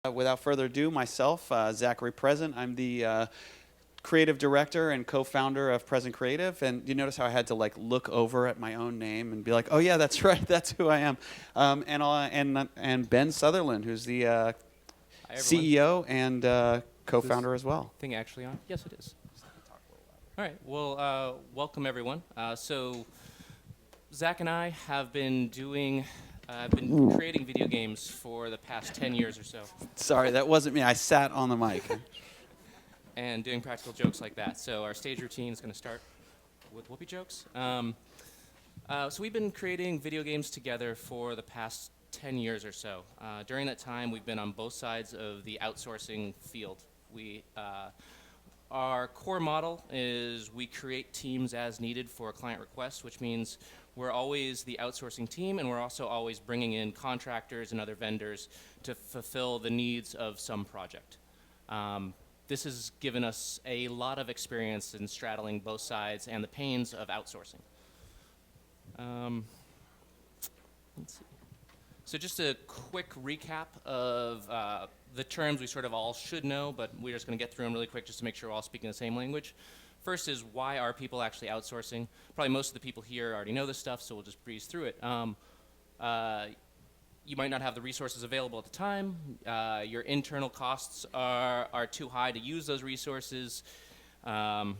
Without further ado, myself, Zachary Present. I'm the creative director and co-founder of Present Creative. And you notice how I had to look over at my own name and be like, "Oh yeah, that's right, that's who I am." And Ben Sutherland, who's the Hi, everyone. CEO and co-founder as well. Thing actually on? Yes, it is. All right. Well, welcome everyone. So Zach and I have been creating video games for the past 10 years or so, Sorry, that wasn't me. I sat on the mic. and doing practical jokes like that. So our stage routine is going to start with whoopee jokes. So we've been creating video games together for the past 10 years or so. During that time, we've been on both sides of the outsourcing field. Our core model is we create teams as needed for a client request, which means we're always the outsourcing team, and we're also always bringing in contractors and other vendors to fulfill the needs of some project. This has given us a lot of experience in straddling both sides and the pains of outsourcing. Let's see. So just a quick recap of the terms we sort of all should know, but we're just going to get through them really quick just to make sure we're all speaking the same language. First is, why are people actually outsourcing? Probably most of the people here already know this stuff, so we'll just breeze through it. You might not have the resources available at the time. Your internal costs are too high to use those resources. You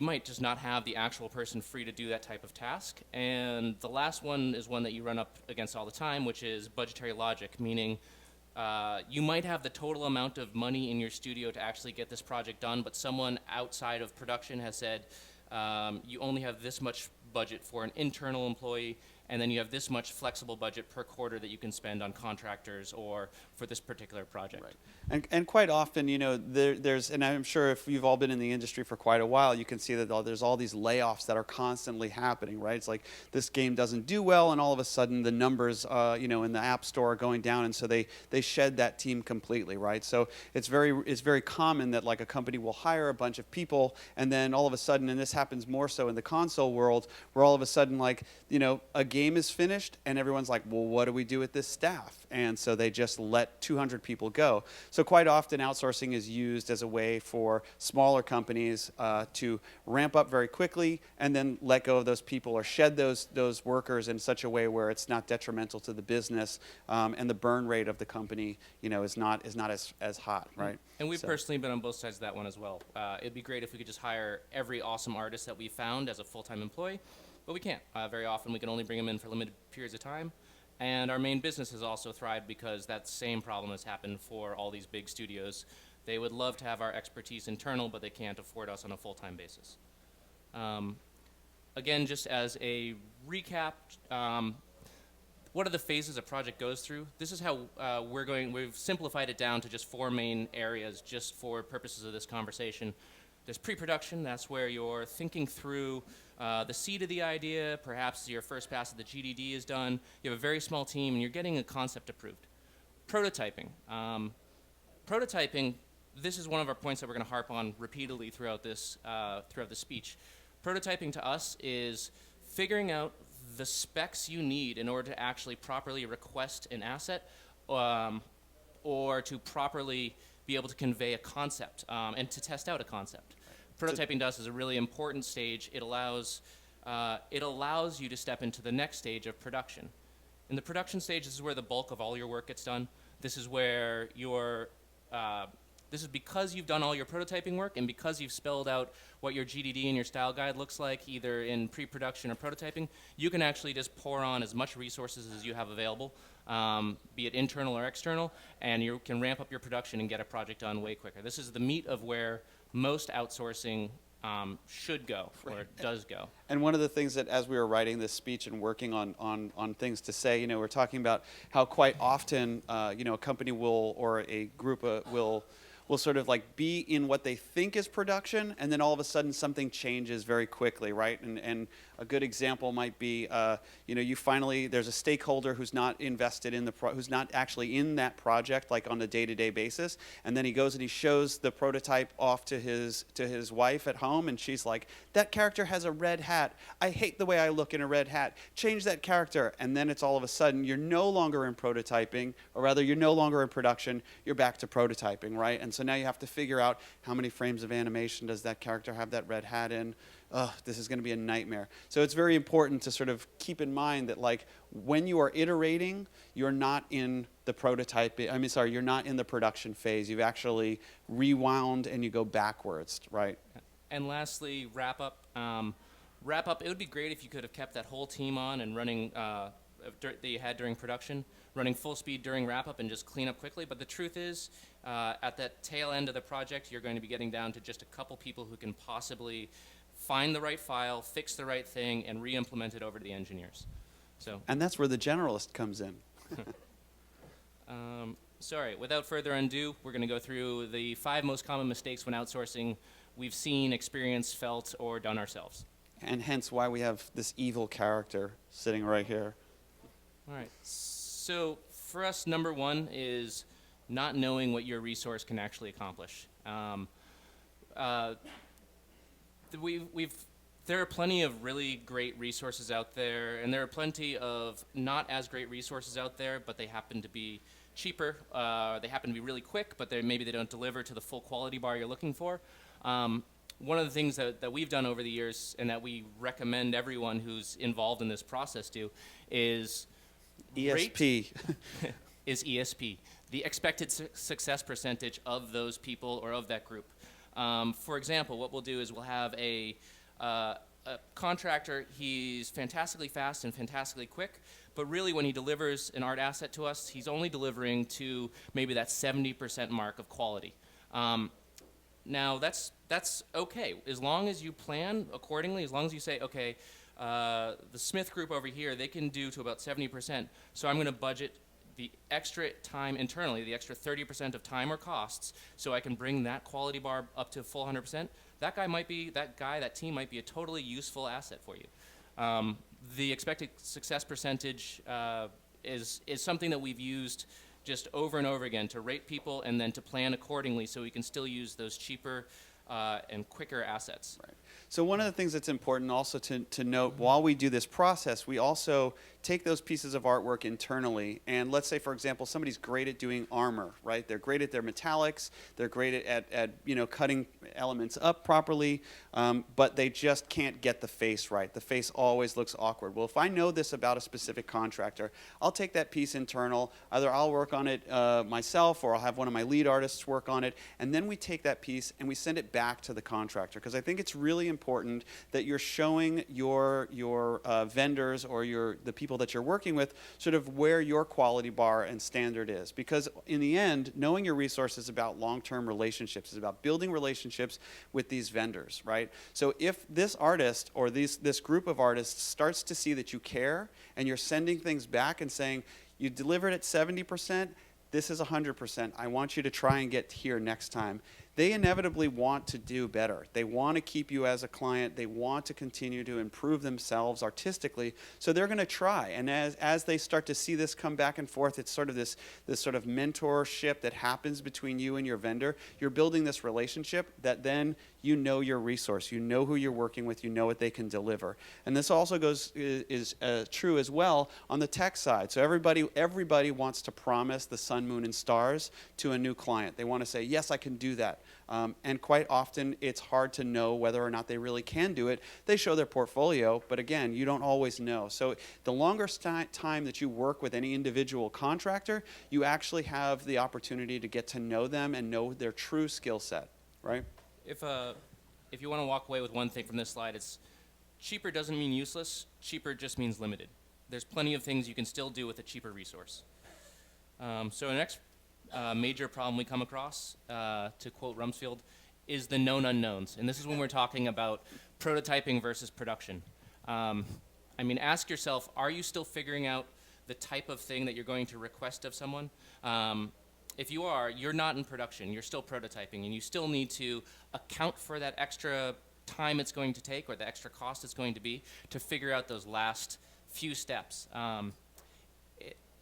might just not have the actual person free to do that type of task. And the last one is one that you run up against all the time, which is budgetary logic, meaning you might have the total amount of money in your studio to actually get this project done, but someone outside of production has said you only have this much budget for an internal employee, and then you have this much flexible budget per quarter that you can spend on contractors or for this particular project. Right. And quite often, there's, and I'm sure if you've all been in the industry for quite a while, you can see that there's all these layoffs that are constantly happening, right? It's like this game doesn't do well, and all of a sudden the numbers, in the App Store are going down, and so they shed that team completely, right? So it's very common that like a company will hire a bunch of people, and then all of a sudden, and this happens more so in the console world, where all of a sudden a game is finished, and everyone's like, well, what do we do with this staff? And so they just let 200 people go. So quite often, outsourcing is used as a way for smaller companies to ramp up very quickly and then let go of those people or shed those workers in such a way where it's not detrimental to the business, and the burn rate of the company, is not as hot, right? And we've personally been on both sides of that one as well. It'd be great if we could just hire every awesome artist that we found as a full-time employee, but we can't. Very often we can only bring them in for limited periods of time. And our main business has also thrived because that same problem has happened for all these big studios. They would love to have our expertise internal, but they can't afford us on a full-time basis. Again, just as a recap, what are the phases a project goes through? This is how we've simplified it down to just 4 main areas just for purposes of this conversation. There's pre-production. That's where you're thinking through the seed of the idea. Perhaps your first pass of the GDD is done. You have a very small team, and you're getting a concept approved. Prototyping. Prototyping, this is one of our points that we're going to harp on repeatedly throughout this speech. Prototyping to us is figuring out the specs you need in order to actually properly request an asset, or to properly be able to convey a concept and to test out a concept. Prototyping to us is a really important stage. It allows you to step into the next stage of production. In the production stage, this is where the bulk of all your work gets done. This is where this is because you've done all your prototyping work and because you've spelled out what your GDD and your style guide looks like, either in pre-production or prototyping, you can actually just pour on as much resources as you have available, be it internal or external, and you can ramp up your production and get a project done way quicker. This is the meat of where most outsourcing should go, or does go. And one of the things that, as we were writing this speech and working on things to say, we're talking about how quite often, a company will, or a group will will sort of like be in what they think is production, and then all of a sudden something changes very quickly, right? And a good example might be, you finally, there's a stakeholder who's not invested in who's not actually in that project, like on a day-to-day basis, and then he goes and he shows the prototype off to his wife at home, and she's like, that character has a red hat. I hate the way I look in a red hat. Change that character. And then it's all of a sudden, you're no longer in prototyping, or rather, you're no longer in production. You're back to prototyping, right? And so now you have to figure out how many frames of animation does that character have that red hat in. Oh, this is going to be a nightmare. So it's very important to sort of keep in mind that, like, when you are iterating, you're not in the you're not in the production phase. You've actually rewound and you go backwards, right? And lastly, wrap up. It would be great if you could have kept that whole team on and running that you had during production, running full speed during wrap up and just clean up quickly. But the truth is, at that tail end of the project, you're going to be getting down to just a couple people who can possibly find the right file, fix the right thing, and re-implement it over to the engineers. And that's where the generalist comes in. Sorry, without further ado, we're going to go through the 5 most common mistakes when outsourcing we've seen, experienced, felt, or done ourselves. And hence why we have this evil character sitting right here. All right. So for us, number 1 is not knowing what your resource can actually accomplish. There are plenty of really great resources out there, and there are plenty of not as great resources out there, but they happen to be cheaper. They happen to be really quick, but maybe they don't deliver to the full quality bar you're looking for. One of the things that we've done over the years and that we recommend everyone who's involved in this process do is ESP. is ESP, the expected success percentage of those people or of that group. For example, what we'll do is we'll have a contractor. He's fantastically fast and fantastically quick, but really when he delivers an art asset to us, he's only delivering to maybe that 70% mark of quality. Now that's okay, as long as you plan accordingly, as long as you say, okay, the Smith group over here, they can do to about 70%, so I'm going to budget the extra time internally, the extra 30% of time or costs, so I can bring that quality bar up to full 100%. That team might be a totally useful asset for you. The expected success percentage is something that we've used just over and over again to rate people and then to plan accordingly so we can still use those cheaper and quicker assets. Right. So one of the things that's important also to note, while we do this process, we also take those pieces of artwork internally, and let's say, for example, somebody's great at doing armor, right? They're great at their metallics, they're great at cutting elements up properly, but they just can't get the face right. The face always looks awkward. Well, if I know this about a specific contractor, I'll take that piece internal. Either I'll work on it myself, or I'll have one of my lead artists work on it, and then we take that piece and we send it back to the contractor, because I think it's really important that you're showing your vendors or the people that you're working with sort of where your quality bar and standard is. Because in the end, knowing your resource is about long-term relationships. It's about building relationships with these vendors, right? So if this artist or this group of artists starts to see that you care and you're sending things back and saying, you delivered at 70%, this is 100%. I want you to try and get here next time. They inevitably want to do better. They want to keep you as a client. They want to continue to improve themselves artistically. So they're going to try. And as they start to see this come back and forth, it's sort of this sort of mentorship that happens between you and your vendor. You're building this relationship that then you know your resource. You know who you're working with. You know what they can deliver. And this also is true as well on the tech side. So everybody wants to promise the sun, moon, and stars to a new client. They want to say, yes, I can do that. And quite often, it's hard to know whether or not they really can do it. They show their portfolio, but again, you don't always know. So the longer time that you work with any individual contractor, you actually have the opportunity to get to know them and know their true skill set, right? If you want to walk away with one thing from this slide, it's cheaper doesn't mean useless. Cheaper just means limited. There's plenty of things you can still do with a cheaper resource. So the next major problem we come across, to quote Rumsfeld, is the known unknowns. And this is when we're talking about prototyping versus production. Ask yourself, are you still figuring out the type of thing that you're going to request of someone? if you are, you're not in production. You're still prototyping, and you still need to account for that extra time it's going to take or the extra cost it's going to be to figure out those last few steps.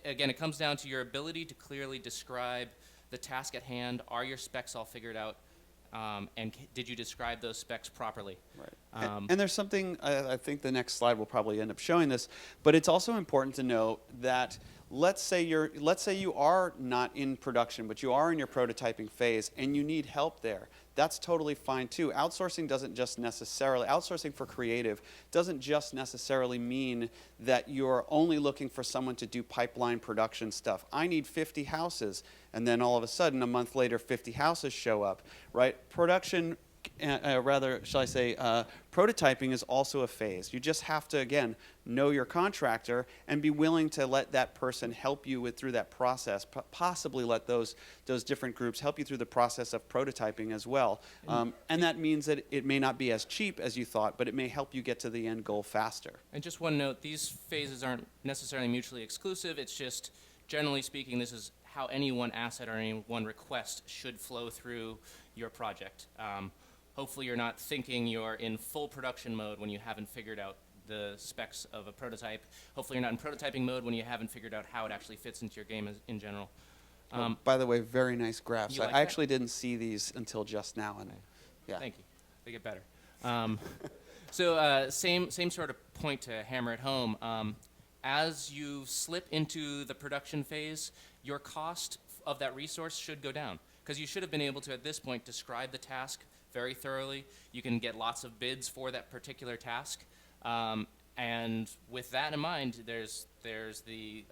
Again, it comes down to your ability to clearly describe the task at hand. Are your specs all figured out? And did you describe those specs properly? Right. And there's something, I think the next slide will probably end up showing this, but it's also important to note that let's say you are not in production, but you are in your prototyping phase and you need help there. That's totally fine too. Outsourcing for creative doesn't just necessarily mean that you're only looking for someone to do pipeline production stuff. I need 50 houses, and then all of a sudden, a month later, 50 houses show up, right? Prototyping is also a phase. You just have to, again, know your contractor and be willing to let that person help you through that process, possibly let those different groups help you through the process of prototyping as well. And that means that it may not be as cheap as you thought, but it may help you get to the end goal faster. And just one note, these phases aren't necessarily mutually exclusive. It's just, generally speaking, this is how any one asset or any one request should flow through your project. Hopefully you're not thinking you're in full production mode when you haven't figured out the specs of a prototype. Hopefully you're not in prototyping mode when you haven't figured out how it actually fits into your game in general. By the way, very nice graphs. Like I actually didn't see these until just now. And yeah. Thank you. They get better. Same sort of point to hammer it home. As you slip into the production phase, your cost of that resource should go down, because you should have been able to, at this point, describe the task very thoroughly. You can get lots of bids for that particular task. And with that in mind, there's the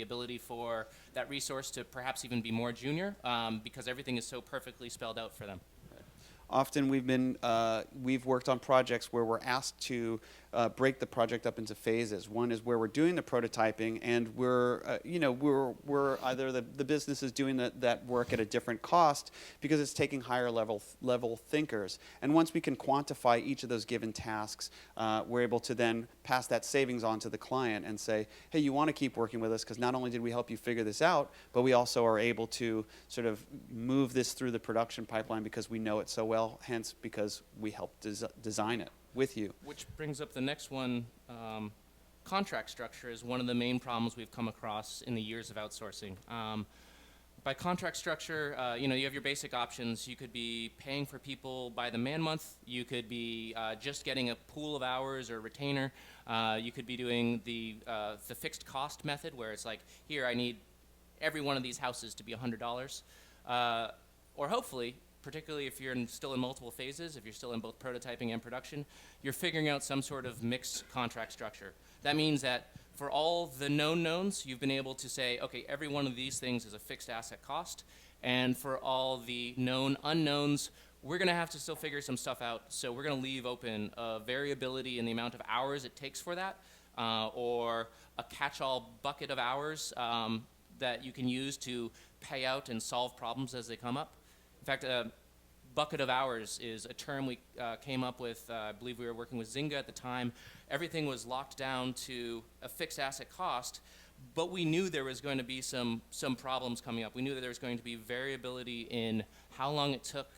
ability for that resource to perhaps even be more junior, because everything is so perfectly spelled out for them. Often we've worked on projects where we're asked to break the project up into phases. One is where we're doing the prototyping, and we're either the business is doing that work at a different cost because it's taking higher level thinkers. And once we can quantify each of those given tasks, we're able to then pass that savings on to the client and say, hey, you want to keep working with us because not only did we help you figure this out, but we also are able to sort of move this through the production pipeline because we know it so well, hence because we helped design it with you. Which brings up the next one. Contract structure is one of the main problems we've come across in the years of outsourcing. By contract structure, you have your basic options. You could be paying for people by the man month. You could be just getting a pool of hours or retainer. You could be doing the fixed cost method, where it's like, here, I need every one of these houses to be $100. Or hopefully, particularly if you're still in multiple phases, if you're still in both prototyping and production, you're figuring out some sort of mixed contract structure. That means that for all the known knowns, you've been able to say, okay, every one of these things is a fixed asset cost, and for all the known unknowns, we're going to have to still figure some stuff out, so we're going to leave open variability in the amount of hours it takes for that, or a catch-all bucket of hours that you can use to pay out and solve problems as they come up. In fact, bucket of hours is a term we came up with. I believe we were working with Zynga at the time. Everything was locked down to a fixed asset cost, but we knew there was going to be some problems coming up. We knew that there was going to be variability in how long it took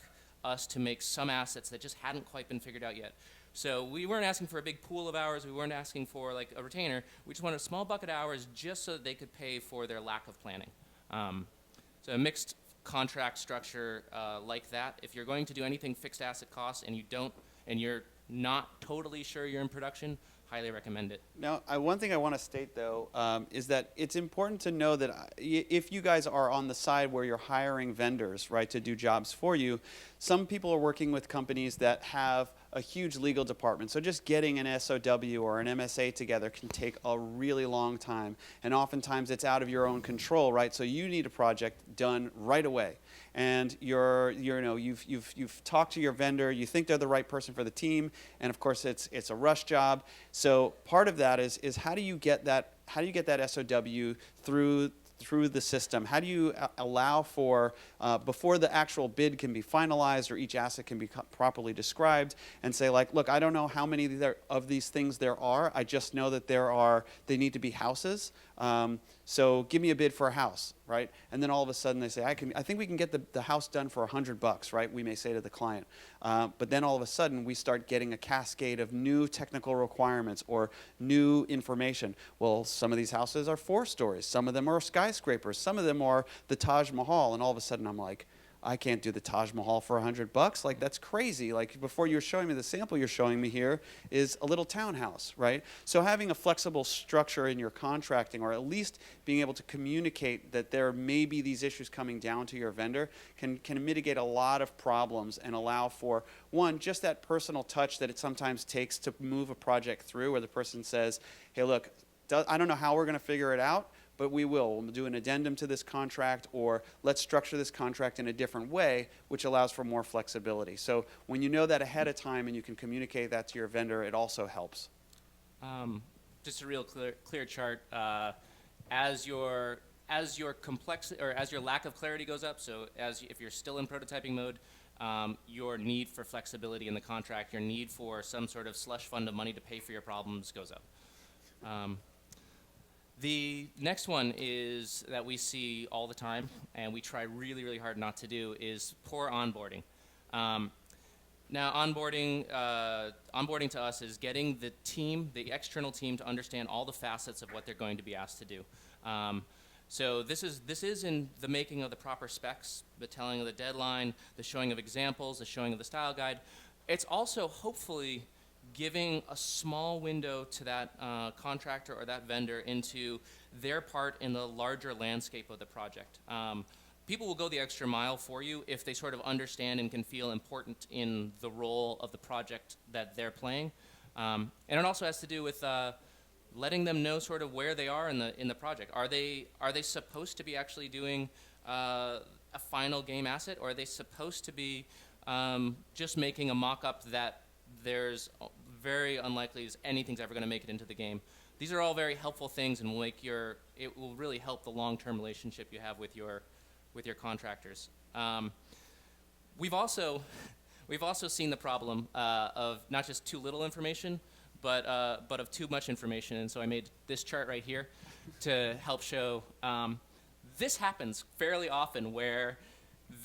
us to make some assets that just hadn't quite been figured out yet. So we weren't asking for a big pool of hours. We weren't asking for like a retainer. We just wanted a small bucket of hours just so that they could pay for their lack of planning. So a mixed contract structure like that. If you're going to do anything fixed asset costs and you're not totally sure you're in production, highly recommend it. Now, one thing I want to state though is that it's important to know that if you guys are on the side where you're hiring vendors, right, to do jobs for you, some people are working with companies that have a huge legal department. So just getting an SOW or an MSA together can take a really long time. And oftentimes it's out of your own control, right? So you need a project done right away. And you've talked to your vendor, you think they're the right person for the team, and of course it's a rush job. So part of that is how do you get that SOW through the system? How do you allow for, before the actual bid can be finalized or each asset can be properly described, and say like, look, I don't know how many of these things there are, I just know that they need to be houses. So give me a bid for a house, right? And then all of a sudden they say, I think we can get the house done for $100, right? We may say to the client. But then all of a sudden we start getting a cascade of new technical requirements or new information. Well, some of these houses are 4 stories. Some of them are skyscrapers. Some of them are the Taj Mahal. And all of a sudden I'm like, I can't do the Taj Mahal for $100. Like, that's crazy. Like, before you were showing me the sample you're showing me here is a little townhouse, right? So having a flexible structure in your contracting, or at least being able to communicate that there may be these issues coming down to your vendor, can mitigate a lot of problems and allow for, one, just that personal touch that it sometimes takes to move a project through, where the person says, hey, look, I don't know how we're going to figure it out, but we will. We'll do an addendum to this contract, or let's structure this contract in a different way, which allows for more flexibility. So when you know that ahead of time and you can communicate that to your vendor, it also helps. Just a real clear chart. As your complexity, or as your lack of clarity goes up, so if you're still in prototyping mode, your need for flexibility in the contract, your need for some sort of slush fund of money to pay for your problems goes up. The next one is that we see all the time, and we try really, really hard not to do, is poor onboarding. Now, onboarding to us is getting the team, the external team, to understand all the facets of what they're going to be asked to do. So this is in the making of the proper specs, the telling of the deadline, the showing of examples, the showing of the style guide. It's also hopefully giving a small window to that contractor or that vendor into their part in the larger landscape of the project. People will go the extra mile for you if they sort of understand and can feel important in the role of the project that they're playing. And it also has to do with letting them know sort of where they are in the project. Are they supposed to be actually doing a final game asset, or are they supposed to be just making a mock-up that there's very unlikely as anything's ever going to make it into the game? These are all very helpful things, and it will really help the long-term relationship you have with your contractors. We've also seen the problem of not just too little information, but of too much information. And so I made this chart right here to help show. This happens fairly often, where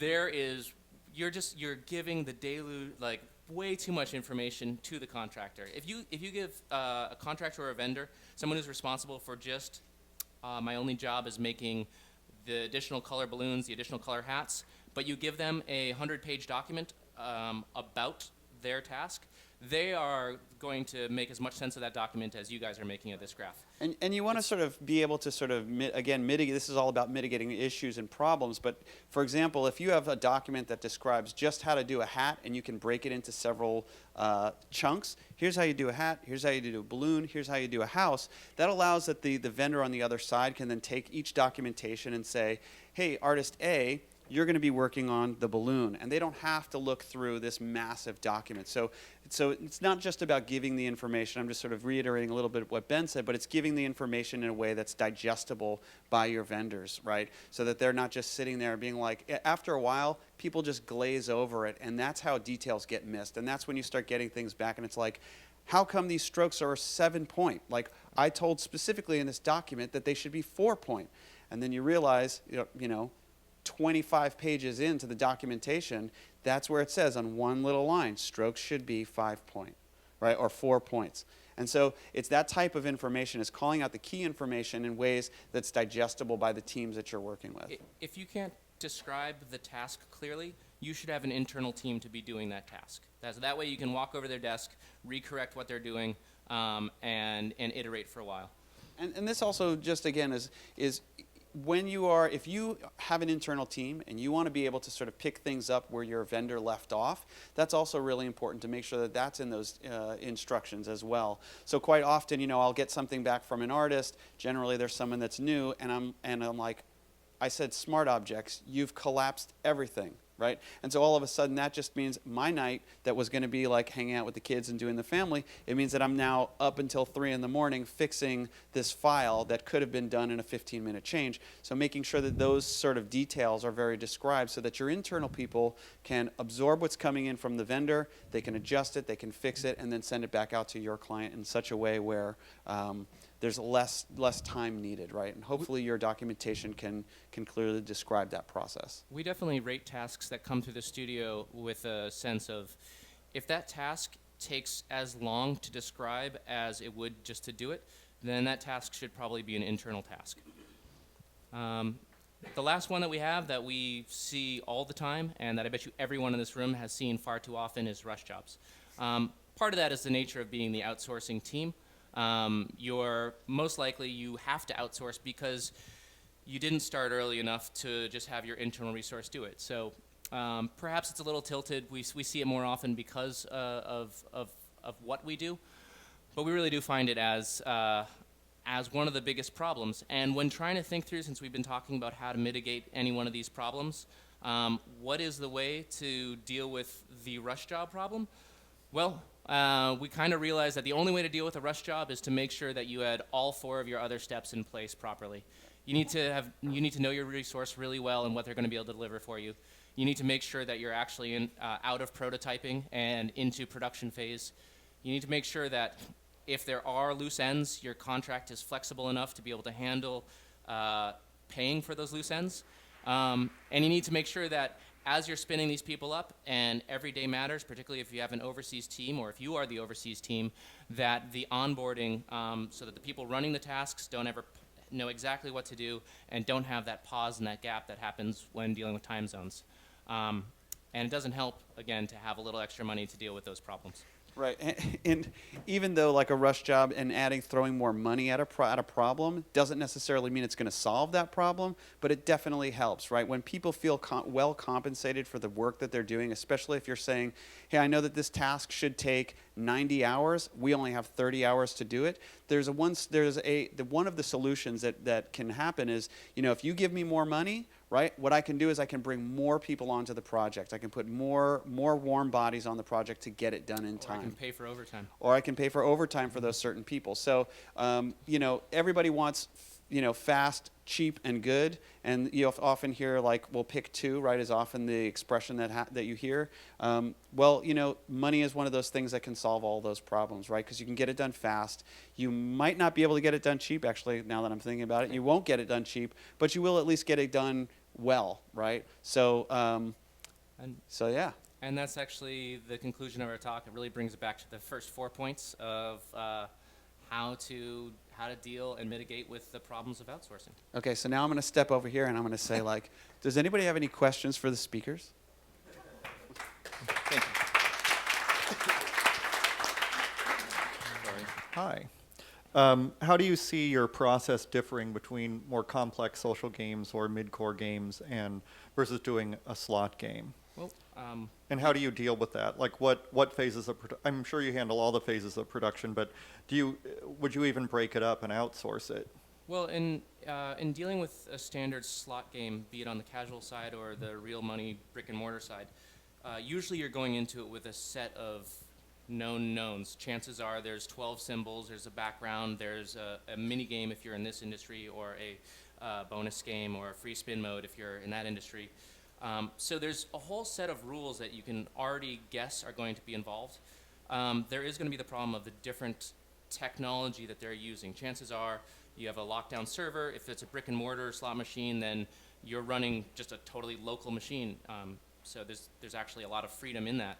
you're giving the deluge, like, way too much information to the contractor. If you give a contractor or a vendor, someone who's responsible for just my only job is making the additional color balloons, the additional color hats, but you give them a 100-page document about their task, they are going to make as much sense of that document as you guys are making of this graph. And you want to sort of be able to sort of, again, mitigate. This is all about mitigating issues and problems. But for example, if you have a document that describes just how to do a hat, and you can break it into several chunks, here's how you do a hat, here's how you do a balloon, here's how you do a house, that allows that the vendor on the other side can then take each documentation and say, hey, artist A, you're going to be working on the balloon, and they don't have to look through this massive document. So it's not just about giving the information. I'm just sort of reiterating a little bit what Ben said, but it's giving the information in a way that's digestible by your vendors, right? So that they're not just sitting there being like, after a while, people just glaze over it, and that's how details get missed. And that's when you start getting things back, and it's like, how come these strokes are 7-point? Like, I told specifically in this document that they should be 4-point. And then you realize, 25 pages into the documentation, that's where it says on one little line, strokes should be 5-point, right, or 4 points. And so it's that type of information, is calling out the key information in ways that's digestible by the teams that you're working with. If you can't describe the task clearly, you should have an internal team to be doing that task. That way you can walk over their desk, recorrect what they're doing, and iterate for a while. And this also just, again, is if you have an internal team and you want to be able to sort of pick things up where your vendor left off, that's also really important to make sure that that's in those instructions as well. So quite often, I'll get something back from an artist. Generally, there's someone that's new, and I'm like, I said smart objects. You've collapsed everything. Right? And so all of a sudden, that just means my night that was going to be like hanging out with the kids and doing the family, it means that I'm now up until 3 in the morning fixing this file that could have been done in a 15-minute change. So making sure that those sort of details are very described so that your internal people can absorb what's coming in from the vendor, they can adjust it, they can fix it, and then send it back out to your client in such a way where there's less time needed, right? And hopefully your documentation can clearly describe that process. We definitely rate tasks that come through the studio with a sense of, if that task takes as long to describe as it would just to do it, then that task should probably be an internal task. The last one that we have that we see all the time, and that I bet you everyone in this room has seen far too often, is rush jobs. Part of that is the nature of being the outsourcing team. You're most likely you have to outsource because you didn't start early enough to just have your internal resource do it. So perhaps it's a little tilted. We see it more often because of what we do, but we really do find it as one of the biggest problems. And when trying to think through, since we've been talking about how to mitigate any one of these problems, what is the way to deal with the rush job problem? Well, we kind of realized that the only way to deal with a rush job is to make sure that you had all 4 of your other steps in place properly. You need to know your resource really well and what they're going to be able to deliver for you. You need to make sure that you're actually out of prototyping and into production phase. You need to make sure that if there are loose ends, your contract is flexible enough to be able to handle paying for those loose ends. And you need to make sure that as you're spinning these people up, and every day matters, particularly if you have an overseas team or if you are the overseas team, that the onboarding, so that the people running the tasks don't ever know exactly what to do and don't have that pause and that gap that happens when dealing with time zones. And it doesn't help, again, to have a little extra money to deal with those problems. Right, and even though like a rush job and throwing more money at a problem doesn't necessarily mean it's going to solve that problem, but it definitely helps, right? When people feel well compensated for the work that they're doing, especially if you're saying, hey, I know that this task should take 90 hours, we only have 30 hours to do it. One of the solutions that can happen is, if you give me more money, right? What I can do is I can bring more people onto the project. I can put more warm bodies on the project to get it done in time. Or I can pay for overtime. Or I can pay for overtime for those certain people. So, everybody wants, fast, cheap, and good. And you often hear like, "We'll pick 2," right? Is often the expression that you hear. Money is one of those things that can solve all those problems, right? Because you can get it done fast. You might not be able to get it done cheap. Actually, now that I'm thinking about it, you won't get it done cheap, but you will at least get it done well, right? So, yeah. And that's actually the conclusion of our talk. It really brings it back to the first 4 points of how to deal and mitigate with the problems of outsourcing. Okay, so now I'm going to step over here and I'm going to say, does anybody have any questions for the speakers? Thank you. Hi. How do you see your process differing between more complex social games or mid-core games versus doing a slot game? Well, and how do you deal with that? Like what phases of I'm sure you handle all the phases of production, but would you even break it up and outsource it? well, in dealing with a standard slot game, be it on the casual side or the real money brick and mortar side, usually you're going into it with a set of known knowns. Chances are there's 12 symbols, there's a background, there's a mini game if you're in this industry, or a bonus game or a free spin mode if you're in that industry. So there's a whole set of rules that you can already guess are going to be involved. There is going to be the problem of the different technology that they're using. Chances are you have a lockdown server. If it's a brick and mortar slot machine, then you're running just a totally local machine. So there's actually a lot of freedom in that.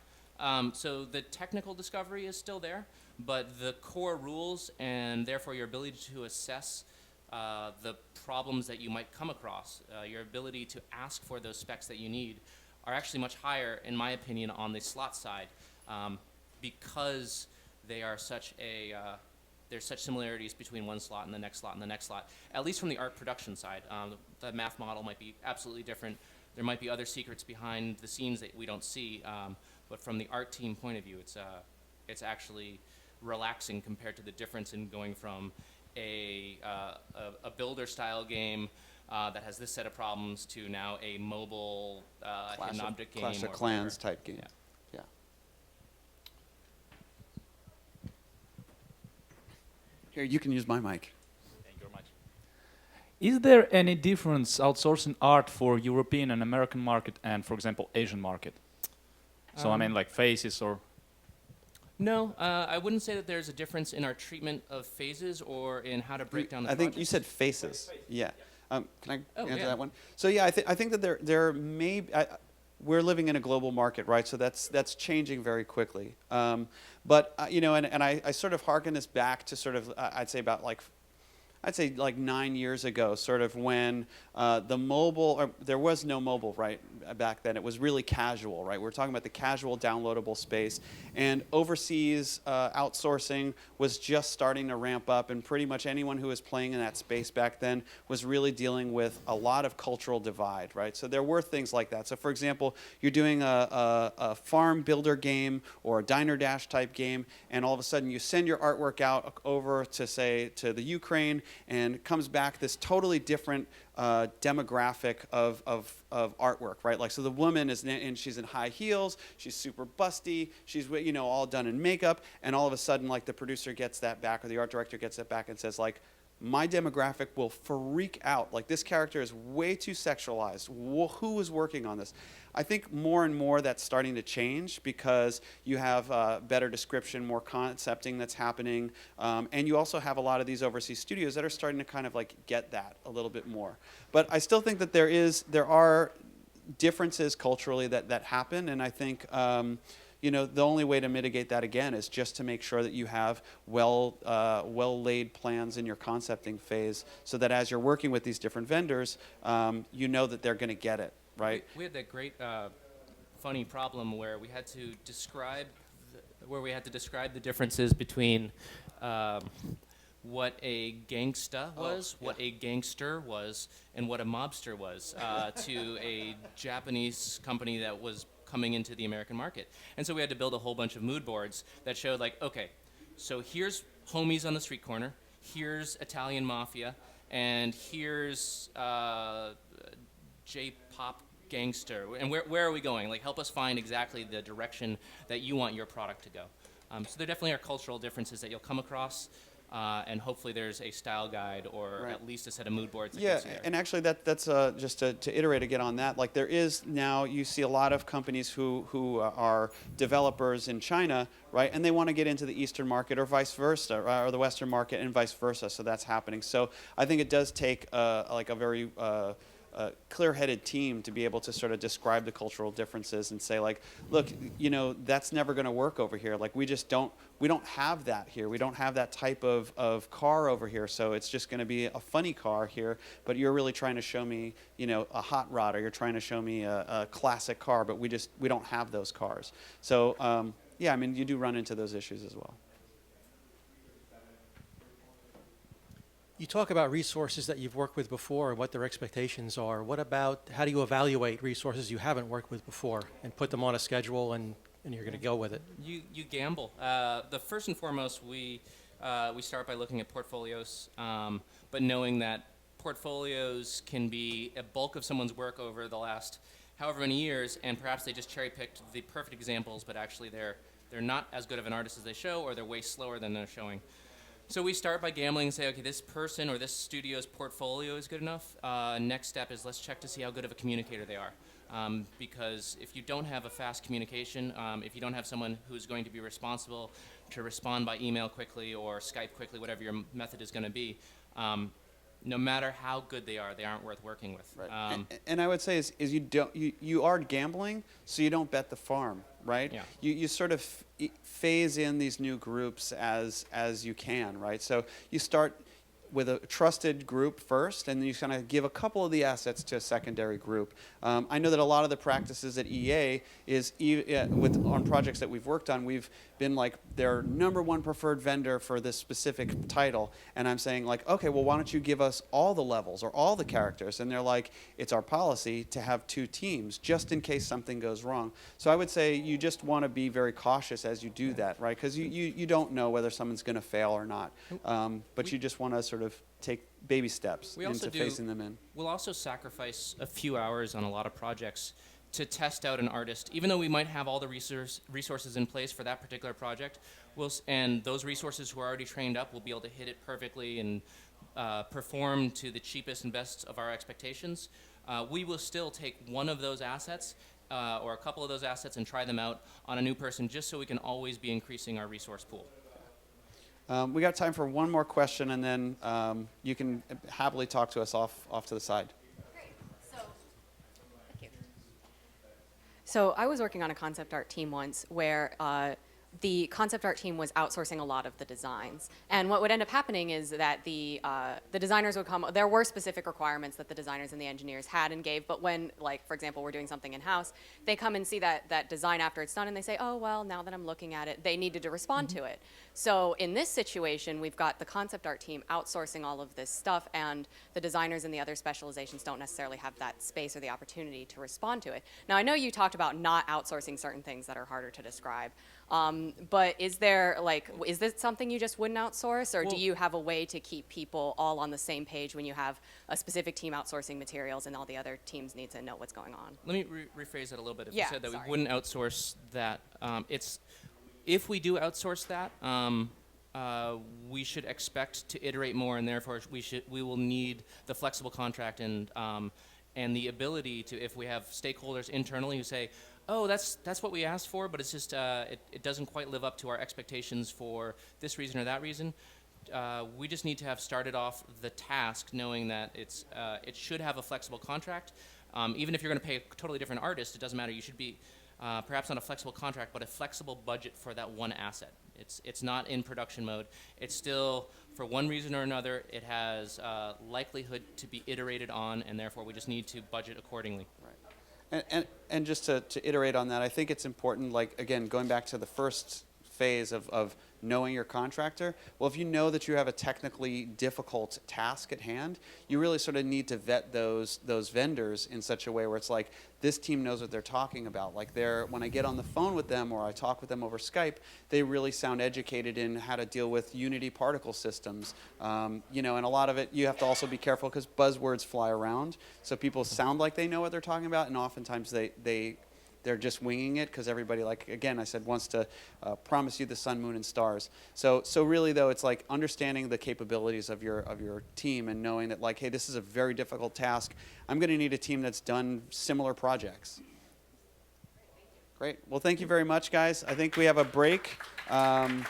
So the technical discovery is still there, but the core rules and therefore your ability to assess the problems that you might come across, your ability to ask for those specs that you need, are actually much higher, in my opinion, on the slot side, because they are there's such similarities between one slot and the next slot and the next slot, at least from the art production side. The math model might be absolutely different. There might be other secrets behind the scenes that we don't see, but from the art team point of view, it's actually relaxing compared to the difference in going from a builder style game that has this set of problems to now a mobile hidden object game. Clash of or Clans whatever. type game. Yeah. Yeah. Here, you can use my mic. Thank you very much. Is there any difference outsourcing art for European and American market and, for example, Asian market? So I mean, like faces or... No, I wouldn't say that there's a difference in our treatment of phases or in how to break down the I think you projects. said faces. Yeah. Can I Oh, answer yeah. that one? So yeah, I think that there may we're living in a global market, right? So that's changing very quickly. But you know, and I sort of hearken this back to sort of I'd say like 9 years ago, sort of when the mobile, or there was no mobile, right, back then. It was really casual, right? We're talking about the casual downloadable space. And overseas outsourcing was just starting to ramp up, and pretty much anyone who was playing in that space back then was really dealing with a lot of cultural divide, right? So there were things like that. So for example, you're doing a farm builder game or a diner dash type game, and all of a sudden you send your artwork out over to, say, to the Ukraine, and it comes back this totally different demographic of artwork, right? Like, so the woman is, and she's in high heels, she's super busty, she's, you know, all done in makeup, and all of a sudden, like, the producer gets that back, or the art director gets that back and says, like, my demographic will freak out. Like, this character is way too sexualized. Who is working on this? I think more and more that's starting to change because you have better description, more concepting that's happening, and you also have a lot of these overseas studios that are starting to kind of like get that a little bit more. But I still think that there are differences culturally that happen, and I think you know, the only way to mitigate that again is just to make sure that you have well laid plans in your concepting phase, so that as you're working with these different vendors, you know that they're going to get it, right? We had that great, funny problem where we had to describe the differences between what a gangsta was, what a gangster was, and what a mobster was to a Japanese company that was coming into the American market. And so we had to build a whole bunch of mood boards that showed, like, okay, so here's homies on the street corner, here's Italian mafia, and here's J-pop gangster. And where are we going? Like, help us find exactly the direction that you want your product to go. So there definitely are cultural differences that you'll come across. And hopefully there's a style guide or Right. at least a set of mood boards that Yeah, gets you there. and actually that's just to iterate again on that. Like, there is now, you see a lot of companies who are developers in China, right? And they want to get into the Eastern market or vice versa, or the Western market and vice versa. So that's happening. So I think it does take like a very clear-headed team to be able to sort of describe the cultural differences and say, like, look, you know, that's never going to work over here. Like, we don't have that here. We don't have that type of car over here. So it's just going to be a funny car here, but you're really trying to show me, you know, a hot rod, or you're trying to show me a classic car, but we don't have those cars. So yeah, I mean, you do run into those issues as well. You talk about resources that you've worked with before and what their expectations are. What about, how do you evaluate resources you haven't worked with before and put them on a schedule and you're going to go with it? You gamble. The first and foremost, we start by looking at portfolios, but knowing that portfolios can be a bulk of someone's work over the last however many years, and perhaps they just cherry-picked the perfect examples, but actually they're not as good of an artist as they show, or they're way slower than they're showing. So we start by gambling and say, okay, this person or this studio's portfolio is good enough. Next step is let's check to see how good of a communicator they are. Because if you don't have a fast communication, if you don't have someone who's going to be responsible to respond by email quickly or Skype quickly, whatever your method is going to be, no matter how good they aren't worth working with. Right. And I would say is you are gambling, so you don't bet the farm, right? Yeah. You sort of phase in these new groups as you can, right? So you start with a trusted group first, and then you kind of give a couple of the assets to a secondary group. I know that a lot of the practices at EA is on projects that we've worked on, we've been like their #1 preferred vendor for this specific title, and I'm saying, like, okay, well, why don't you give us all the levels or all the characters? And they're like, it's our policy to have 2 teams just in case something goes wrong. So I would say you just want to be very cautious as you do that, right? Because you don't know whether someone's going to fail or not, but you just want to sort of take baby steps into phasing them in. We'll also sacrifice a few hours on a lot of projects to test out an artist. Even though we might have all the resources in place for that particular project, and those resources who are already trained up will be able to hit it perfectly and perform to the cheapest and best of our expectations, we will still take one of those assets or a couple of those assets and try them out on a new person, just so we can always be increasing our resource pool. We got time for one more question, and then you can happily talk to us off to the side. Great. Thank you. So I was working on a concept art team once where the concept art team was outsourcing a lot of the designs. And what would end up happening is that the designers would come, there were specific requirements that the designers and the engineers had and gave, but when, like, for example, we're doing something in-house, they come and see that design after it's done and they say, oh, well, now that I'm looking at it, they needed to respond to it. So in this situation, we've got the concept art team outsourcing all of this stuff, and the designers and the other specializations don't necessarily have that space or the opportunity to respond to it. Now, I know you talked about not outsourcing certain things that are harder to describe. But is this something you just wouldn't outsource, or do you have a way to keep people all on the same page when you have a specific team outsourcing materials and all the other teams need to know what's going on? Let me rephrase that a little bit. If Yeah, you said that sorry. we wouldn't outsource that, if we do outsource that, we should expect to iterate more, and therefore we will need the flexible contract and the ability to, if we have stakeholders internally who say, oh, that's what we asked for, but it's just it doesn't quite live up to our expectations for this reason or that reason. We just need to have started off the task knowing that it should have a flexible contract. Even if you're going to pay a totally different artist, it doesn't matter. You should be perhaps not a flexible contract, but a flexible budget for that one asset. It's not in production mode. It's still, for one reason or another, it has likelihood to be iterated on, and therefore we just need to budget accordingly. And just to iterate on that, I think it's important, like, again, going back to the first phase of knowing your contractor. Well, if you know that you have a technically difficult task at hand, you really sort of need to vet those vendors in such a way where it's like, this team knows what they're talking about. Like, when I get on the phone with them or I talk with them over Skype, they really sound educated in how to deal with Unity particle systems. And a lot of it, you have to also be careful because buzzwords fly around. So people sound like they know what they're talking about, and oftentimes they're just winging it because everybody, like, again, I said, wants to promise you the sun, moon, and stars. So really, though, it's like understanding the capabilities of your team and knowing that, like, hey, this is a very difficult task. I'm going to need a team that's done similar projects. Great. Well, thank you very much, guys. I think we have a break. Yeah,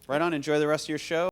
right on. Enjoy the rest of your show.